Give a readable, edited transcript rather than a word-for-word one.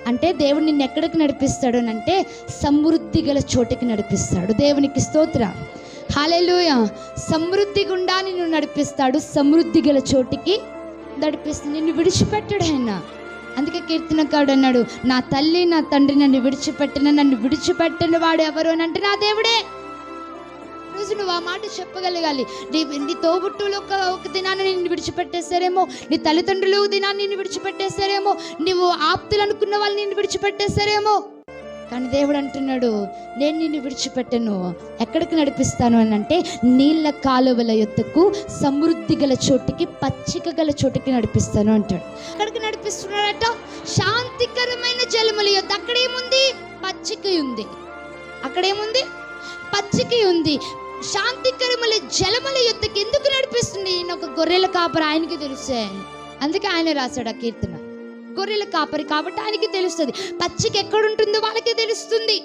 అంటే దేవుడు నిన్ను ఎక్కడికి నడిపిస్తాడు అని అంటే సమృద్ధి గల చోటికి నడిపిస్తాడు. దేవునికి స్తోత్రం, హల్లెలూయా. సమృద్ధి గుండా నిన్ను నడిపిస్తాడు, సమృద్ధి గల చోటికి నడిపిస్తాడు. నిన్ను విడిచిపెట్టడు ఆయన. అందుకే కీర్తనకారుడు అన్నాడు, నా తల్లి నా తండ్రి నన్ను విడిచిపెట్టని వాడు ఎవరు అని అంటే నా దేవుడే. రోజు నువ్వు ఆ మాట చెప్పగలగాలి. నీ తోబుట్టులు ఒక దినాన్ని నిన్ను విడిచిపెట్టేస్తారేమో, నీ తల్లిదండ్రులు దినాన్ని నిన్ను విడిచిపెట్టేస్తారేమో, నువ్వు ఆప్తులు అనుకున్న వాళ్ళు నిన్ను విడిచిపెట్టేస్తారేమో, కానీ దేవుడు అంటున్నాడు, నేను నిన్ను విడిచిపెట్టను. ఎక్కడికి నడిపిస్తాను అని అంటే నీళ్ళ కాలువల యొద్దకు, సమృద్ధి గల చోటికి, పచ్చిక గల చోటికి నడిపిస్తాను అంటాడు. ఎక్కడికి నడిపిస్తున్నాడట? శాంతికరమైన జలముల యొద్ద. అక్కడేముంది? పచ్చిక ఉంది. అక్కడేముంది? పచ్చిక ఉంది. శాంతికరముల జలముల యొద్దకు ఎందుకు నడిపిస్తుంది? ఈయన ఒక గొర్రెల కాపరి, ఆయనకి తెలుసే. అందుకే ఆయన రాశాడు ఆ కీర్తన. గొర్రెల కాపరి కాబట్టి ఆయనకి తెలుస్తుంది. పచ్చిక ఎక్కడుంటుందో వాళ్ళకి తెలుస్తుంది.